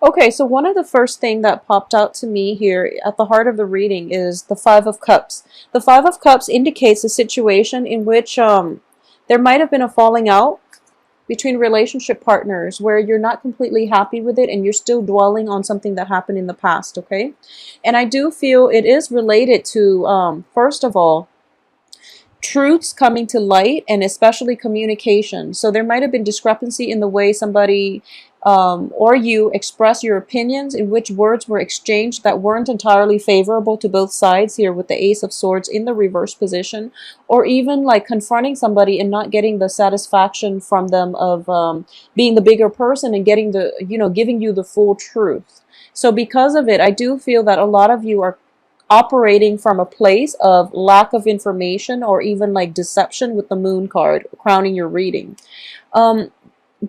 Okay, so one of the first thing that popped out to me here at the heart of the reading is the Five of Cups. The Five of Cups indicates a situation in which there might have been a falling out between relationship partners where you're not completely happy with it and you're still dwelling on something that happened in the past, okay? And I do feel it is related to, first of all, truths coming to light and especially communication. So there might have been discrepancy in the way somebody or you express your opinions, in which words were exchanged that weren't entirely favorable to both sides here with the Ace of Swords in the reverse position, or even like confronting somebody and not getting the satisfaction from them of being the bigger person and getting the, giving you the full truth. So because of it, I do feel that a lot of you are operating from a place of lack of information or even like deception with the moon card crowning your reading. Um,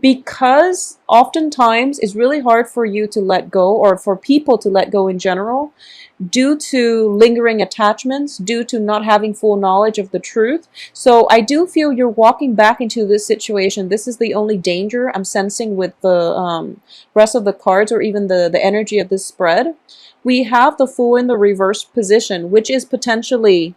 because oftentimes it's really hard for you to let go, or for people to let go in general, due to lingering attachments, due to not having full knowledge of the truth. So I do feel you're walking back into this situation. This is the only danger I'm sensing with the rest of the cards, or even the energy of this spread. We have the Fool in the reverse position, which is potentially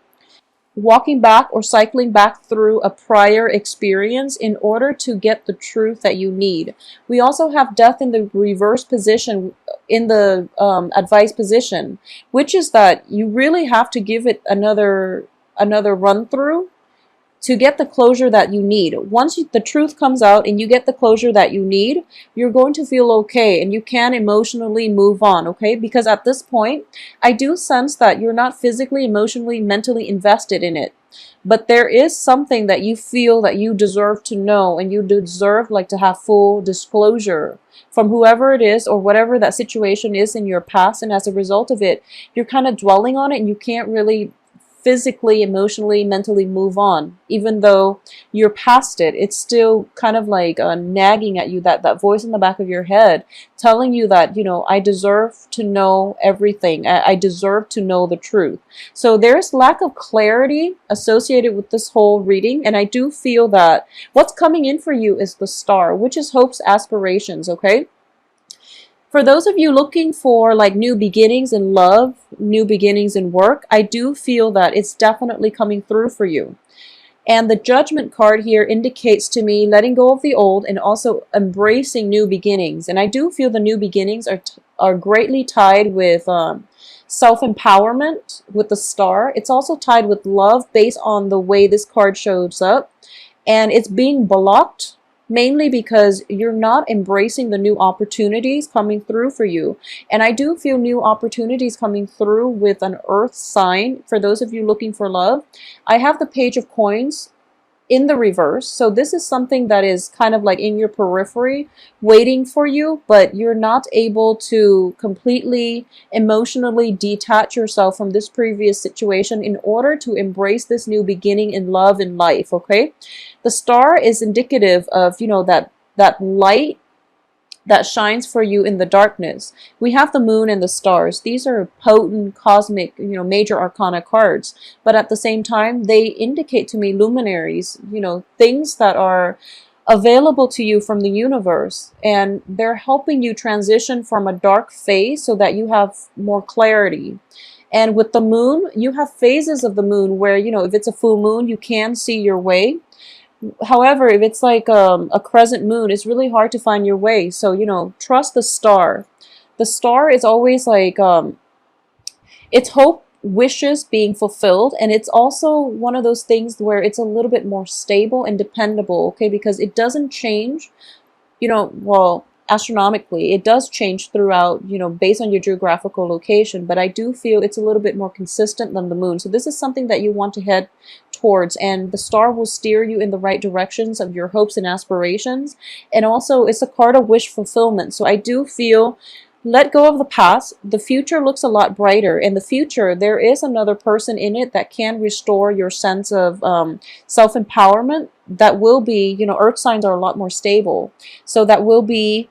walking back or cycling back through a prior experience in order to get the truth that you need. We also have Death in the reverse position, in the advice position, which is that you really have to give it another run through to get the closure that you need. Once the truth comes out and you get the closure that you need, you're going to feel okay and you can emotionally move on, okay? Because at this point, I do sense that you're not physically, emotionally, mentally invested in it. But there is something that you feel that you deserve to know, and you deserve like to have full disclosure from whoever it is or whatever that situation is in your past. And as a result of it, you're kind of dwelling on it and you can't really physically, emotionally, mentally move on. Even though you're past it, it's still kind of like nagging at you, that voice in the back of your head telling you that, I deserve to know everything. I deserve to know the truth. So there's lack of clarity associated with this whole reading. And I do feel that what's coming in for you is the Star, which is hope's aspirations, okay? For those of you looking for like new beginnings in love, new beginnings in work, I do feel that it's definitely coming through for you. And the Judgment card here indicates to me letting go of the old and also embracing new beginnings. And I do feel the new beginnings are greatly tied with self-empowerment with the Star. It's also tied with love based on the way this card shows up. And it's being blocked mainly because you're not embracing the new opportunities coming through for you. And I do feel new opportunities coming through with an earth sign for those of you looking for love. I have the Page of Coins in the reverse. So this is something that is kind of like in your periphery waiting for you, but you're not able to completely emotionally detach yourself from this previous situation in order to embrace this new beginning in love and life, okay? The Star is indicative of, that light that shines for you in the darkness. We have the Moon and the Stars. These are potent cosmic, major arcana cards. But at the same time, they indicate to me luminaries, things that are available to you from the universe. And they're helping you transition from a dark phase so that you have more clarity. And with the Moon, you have phases of the Moon where, if it's a full moon, you can see your way. However, if it's like a crescent moon, it's really hard to find your way. So, trust the Star. The Star is always like, it's hope, wishes being fulfilled. And it's also one of those things where it's a little bit more stable and dependable, okay? Because it doesn't change, well, astronomically, it does change throughout, based on your geographical location, but I do feel it's a little bit more consistent than the moon. So this is something that you want to head towards, and the Star will steer you in the right directions of your hopes and aspirations. And also, it's a card of wish fulfillment. So I do feel let go of the past. The future looks a lot brighter. In the future, there is another person in it that can restore your sense of self-empowerment. That will be, earth signs are a lot more stable. So that will be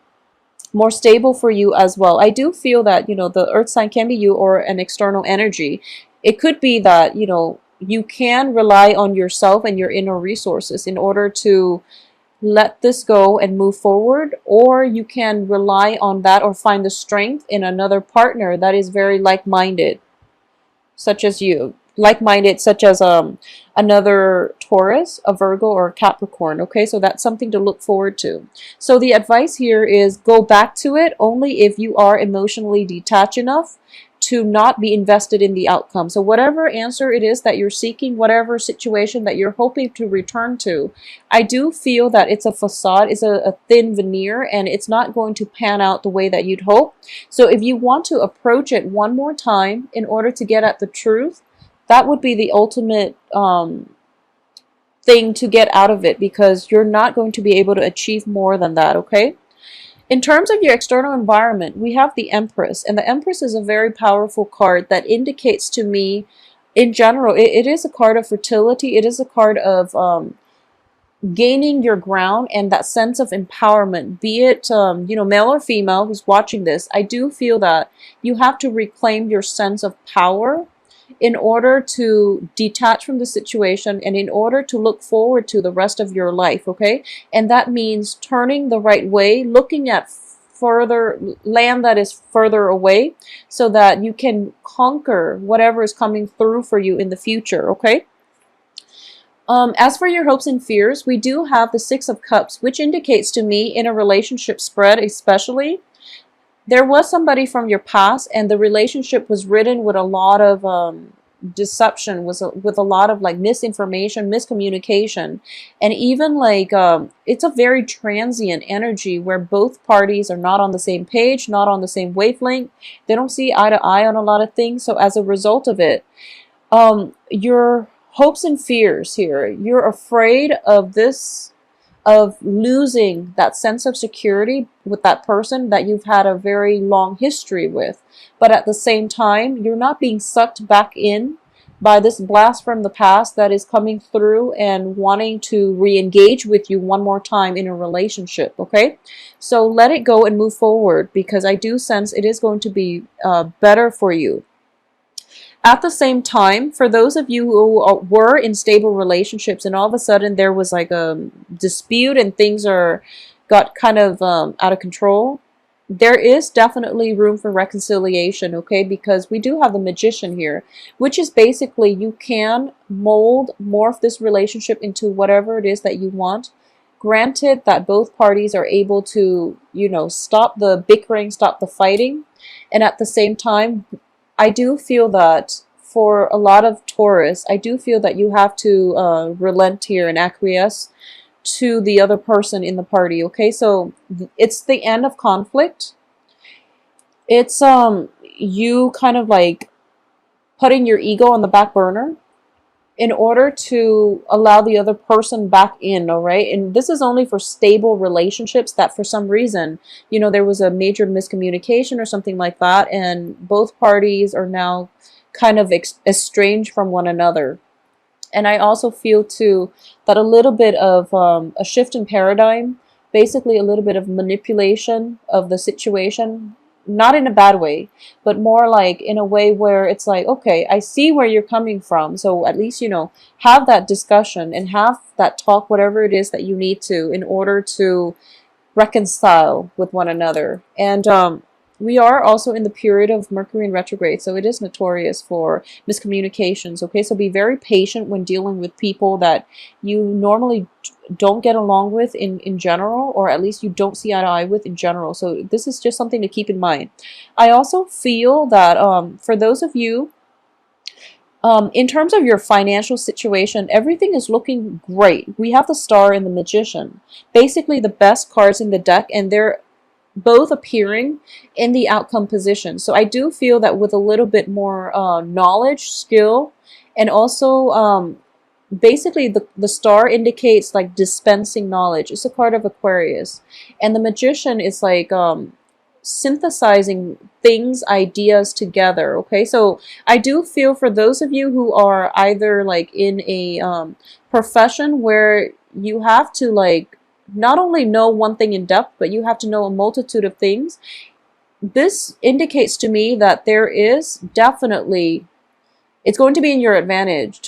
more stable for you as well. I do feel that, the earth sign can be you or an external energy. It could be that, you can rely on yourself and your inner resources in order to let this go and move forward, or you can rely on that or find the strength in another partner that is very like-minded, such as you. Like-minded, such as another Taurus, a Virgo, or a Capricorn. Okay, so that's something to look forward to. So the advice here is go back to it only if you are emotionally detached enough to not be invested in the outcome. So whatever answer it is that you're seeking, whatever situation that you're hoping to return to, I do feel that it's a facade, it's a thin veneer, and it's not going to pan out the way that you'd hope. So if you want to approach it one more time in order to get at the truth, that would be the ultimate thing to get out of it, because you're not going to be able to achieve more than that, okay? In terms of your external environment, we have the Empress, and the Empress is a very powerful card that indicates to me, in general, it is a card of fertility. It is a card of gaining your ground and that sense of empowerment, be it, male or female who's watching this. I do feel that you have to reclaim your sense of power in order to detach from the situation and in order to look forward to the rest of your life, okay? And that means turning the right way, looking at further land that is further away so that you can conquer whatever is coming through for you in the future, okay? As for your hopes and fears, we do have the Six of Cups, which indicates to me, in a relationship spread especially, there was somebody from your past and the relationship was ridden with a lot of deception, with a lot of like misinformation, miscommunication, and even like it's a very transient energy where both parties are not on the same page, not on the same wavelength. They don't see eye to eye on a lot of things. So as a result of it, your hopes and fears here, you're afraid of this, of losing that sense of security with that person that you've had a very long history with. But at the same time, you're not being sucked back in by this blast from the past that is coming through and wanting to re-engage with you one more time in a relationship, okay? So let it go and move forward, because I do sense it is going to be better for you. At the same time, for those of you who were in stable relationships and all of a sudden there was like a dispute and things got kind of out of control, there is definitely room for reconciliation, okay? Because we do have the Magician here, which is basically you can morph this relationship into whatever it is that you want. Granted that both parties are able to, stop the bickering, stop the fighting. And at the same time, I do feel that for a lot of Taurus, I do feel that you have to relent here and acquiesce to the other person in the party, okay? So it's the end of conflict. It's you kind of like putting your ego on the back burner in order to allow the other person back in, all right? And this is only for stable relationships that for some reason, there was a major miscommunication or something like that, and both parties are now kind of estranged from one another. And I also feel too that a little bit of a shift in paradigm, basically a little bit of manipulation of the situation, not in a bad way, but more like in a way where it's like, okay, I see where you're coming from. So at least, have that discussion and have that talk, whatever it is that you need to, in order to reconcile with one another. And we are also in the period of Mercury in retrograde, so it is notorious for miscommunications, okay? So be very patient when dealing with people that you normally don't get along with in general, or at least you don't see eye to eye with in general. So this is just something to keep in mind. I also feel that for those of you, in terms of your financial situation, everything is looking great. We have the Star and the Magician, basically the best cards in the deck, and they're both appearing in the outcome position. So I do feel that with a little bit more knowledge, skill, and also basically the Star indicates like dispensing knowledge. It's a card of Aquarius. And the Magician is like synthesizing things, ideas together, okay? So I do feel for those of you who are either like in a profession where you have to like not only know one thing in depth, but you have to know a multitude of things. This indicates to me that there is definitely It's going to be in your advantage,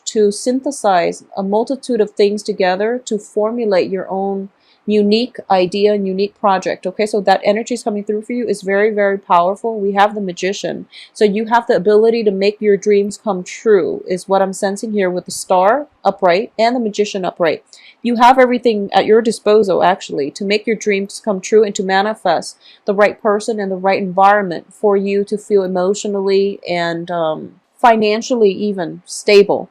to synthesize a multitude of things together to formulate your own unique idea and unique project. Okay, so that energy is coming through for you is very, very powerful. We have the magician. So you have the ability to make your dreams come true, is what I'm sensing here with the star upright and the magician upright. You have everything at your disposal, actually, to make your dreams come true and to manifest the right person and the right environment for you to feel emotionally and financially even stable.